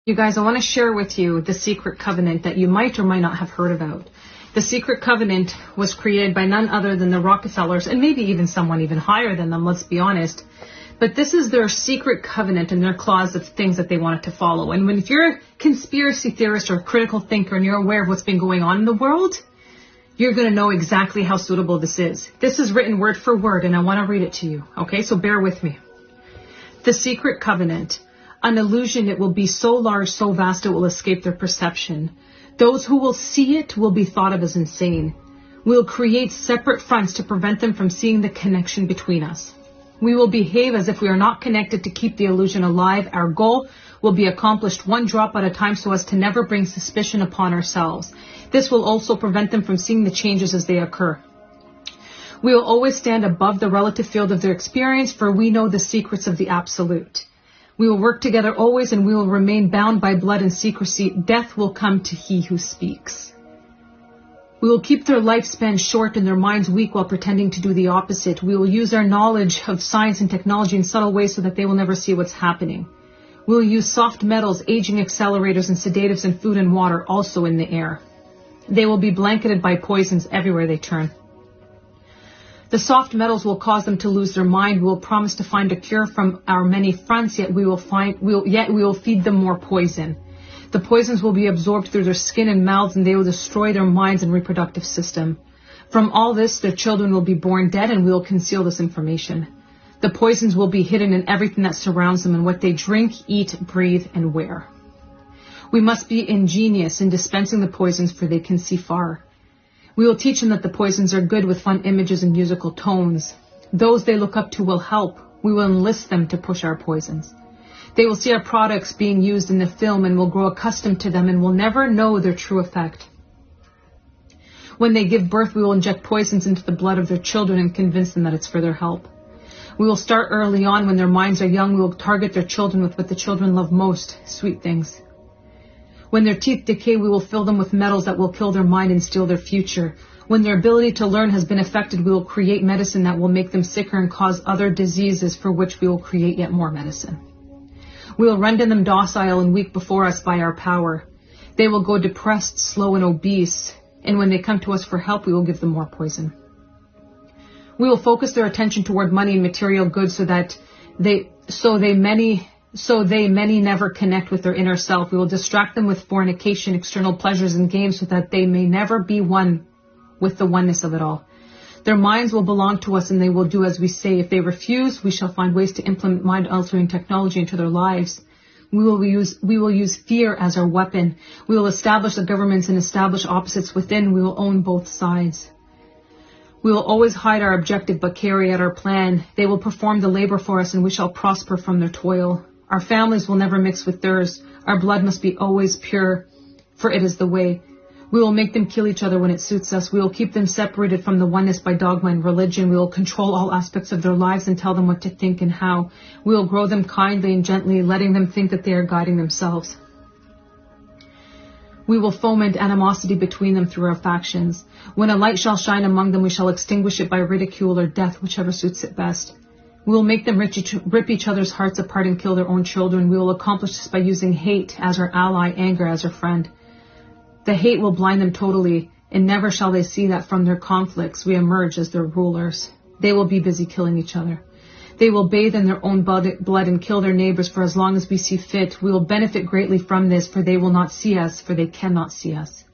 You guys, I want to share with you the secret covenant that you might or might not have heard about. The secret covenant was created by none other than the Rockefellers, and maybe even someone even higher than them, let's be honest. But this is their secret covenant and their clause of things that they wanted to follow. And if you're a conspiracy theorist or a critical thinker and you're aware of what's been going on in the world, you're going to know exactly how suitable this is. This is written word for word, and I want to read it to you. Okay, so bear with me. The secret covenant. An illusion, it will be so large, so vast, it will escape their perception. Those who will see it will be thought of as insane. We'll create separate fronts to prevent them from seeing the connection between us. We will behave as if we are not connected to keep the illusion alive. Our goal will be accomplished one drop at a time so as to never bring suspicion upon ourselves. This will also prevent them from seeing the changes as they occur. We will always stand above the relative field of their experience, for we know the secrets of the absolute. We will work together always, and we will remain bound by blood and secrecy. Death will come to he who speaks. We will keep their lifespan short and their minds weak while pretending to do the opposite. We will use our knowledge of science and technology in subtle ways so that they will never see what's happening. We will use soft metals, aging accelerators, and sedatives in food and water, also in the air. They will be blanketed by poisons everywhere they turn. The soft metals will cause them to lose their mind. We will promise to find a cure from our many fronts, yet we will feed them more poison. The poisons will be absorbed through their skin and mouths, and they will destroy their minds and reproductive system. From all this, their children will be born dead, and we will conceal this information. The poisons will be hidden in everything that surrounds them and what they drink, eat, breathe, and wear. We must be ingenious in dispensing the poisons, for they can see far. We will teach them that the poisons are good with fun images and musical tones. Those they look up to will help. We will enlist them to push our poisons. They will see our products being used in the film and will grow accustomed to them and will never know their true effect. When they give birth, we will inject poisons into the blood of their children and convince them that it's for their help. We will start early on when their minds are young. We will target their children with what the children love most, sweet things. When their teeth decay, we will fill them with metals that will kill their mind and steal their future. When their ability to learn has been affected, we will create medicine that will make them sicker and cause other diseases, for which we will create yet more medicine. We will render them docile and weak before us by our power. They will go depressed, slow, and obese, and when they come to us for help, we will give them more poison. We will focus their attention toward money and material goods so they many never connect with their inner self. We will distract them with fornication, external pleasures, and games so that they may never be one with the oneness of it all. Their minds will belong to us and they will do as we say. If they refuse, we shall find ways to implement mind-altering technology into their lives. We will use fear as our weapon. We will establish the governments and establish opposites within. We will own both sides. We will always hide our objective but carry out our plan. They will perform the labor for us and we shall prosper from their toil. Our families will never mix with theirs. Our blood must be always pure, for it is the way. We will make them kill each other when it suits us. We will keep them separated from the oneness by dogma and religion. We will control all aspects of their lives and tell them what to think and how. We will grow them kindly and gently, letting them think that they are guiding themselves. We will foment animosity between them through our factions. When a light shall shine among them, we shall extinguish it by ridicule or death, whichever suits it best. We will make them rip each other's hearts apart and kill their own children. We will accomplish this by using hate as our ally, anger as our friend. The hate will blind them totally, and never shall they see that from their conflicts we emerge as their rulers. They will be busy killing each other. They will bathe in their own blood and kill their neighbors for as long as we see fit. We will benefit greatly from this, for they will not see us, for they cannot see us.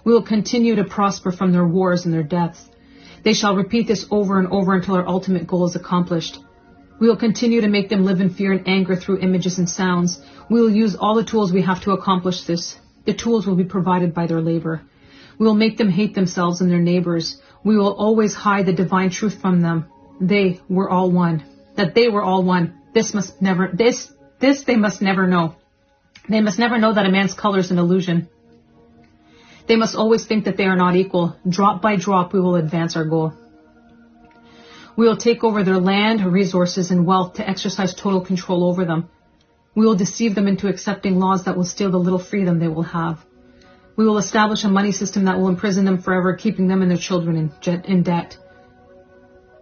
We will continue to prosper from their wars and their deaths. They shall repeat this over and over until our ultimate goal is accomplished. We will continue to make them live in fear and anger through images and sounds. We will use all the tools we have to accomplish this. The tools will be provided by their labor. We will make them hate themselves and their neighbors. We will always hide the divine truth from them. They were all one. That they were all one. This they must never know. They must never know that a man's color is an illusion. They must always think that they are not equal. Drop by drop, we will advance our goal. We will take over their land, resources, and wealth to exercise total control over them. We will deceive them into accepting laws that will steal the little freedom they will have. We will establish a money system that will imprison them forever, keeping them and their children in debt.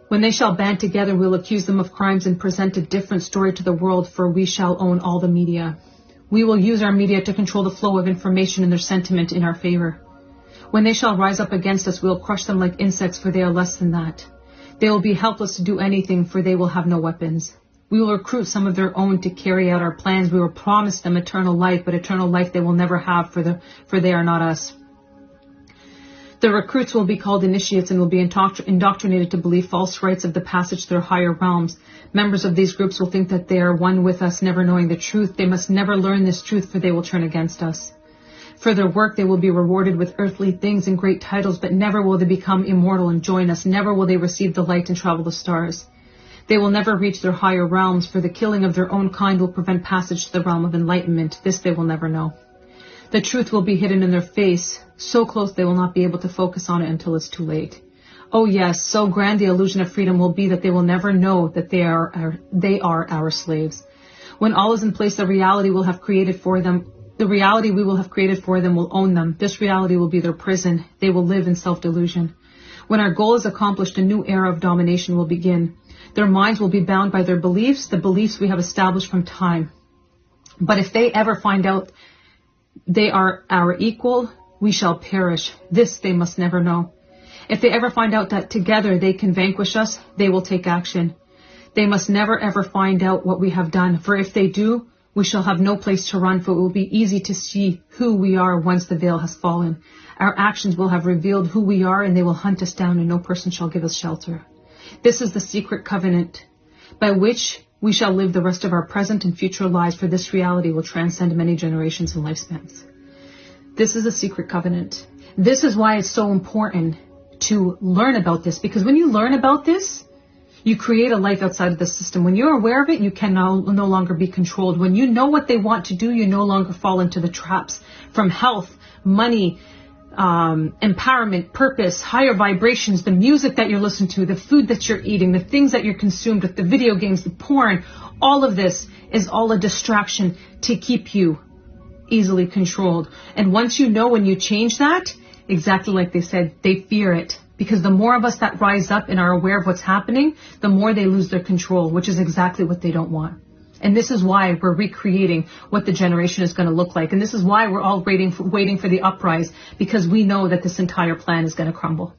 When they shall band together, we will accuse them of crimes and present a different story to the world, for we shall own all the media. We will use our media to control the flow of information and their sentiment in our favor. When they shall rise up against us, we will crush them like insects, for they are less than that. They will be helpless to do anything, for they will have no weapons. We will recruit some of their own to carry out our plans. We will promise them eternal life, but eternal life they will never have, for they are not us. The recruits will be called initiates and will be indoctrinated to believe false rites of the passage to their higher realms. Members of these groups will think that they are one with us, never knowing the truth. They must never learn this truth, for they will turn against us. For their work, they will be rewarded with earthly things and great titles, but never will they become immortal and join us. Never will they receive the light and travel the stars. They will never reach their higher realms, for the killing of their own kind will prevent passage to the realm of enlightenment. This they will never know. The truth will be hidden in their face, so close they will not be able to focus on it until it's too late. Oh yes, so grand the illusion of freedom will be that they will never know that they are our slaves. When all is in place, the reality we will have created for them will own them. This reality will be their prison. They will live in self-delusion. When our goal is accomplished, a new era of domination will begin. Their minds will be bound by their beliefs, the beliefs we have established from time. But if they ever find out they are our equal, we shall perish. This they must never know. If they ever find out that together they can vanquish us, they will take action. They must never ever find out what we have done, for if they do, we shall have no place to run, for it will be easy to see who we are once the veil has fallen. Our actions will have revealed who we are, and they will hunt us down, and no person shall give us shelter. This is the secret covenant by which we shall live the rest of our present and future lives, for this reality will transcend many generations and lifespans. This is a secret covenant. This is why it's so important to learn about this, because when you learn about this, you create a life outside of the system. When you're aware of it, you can no longer be controlled. When you know what they want to do, you no longer fall into the traps from health, money, empowerment, purpose, higher vibrations, the music that you're listening to, the food that you're eating, the things that you're consumed with, the video games, the porn. All of this is all a distraction to keep you easily controlled. And once you know, when you change that, exactly like they said, they fear it. Because the more of us that rise up and are aware of what's happening, the more they lose their control, which is exactly what they don't want. And this is why we're recreating what the generation is going to look like. And this is why we're all waiting for the uprise, because we know that this entire plan is going to crumble.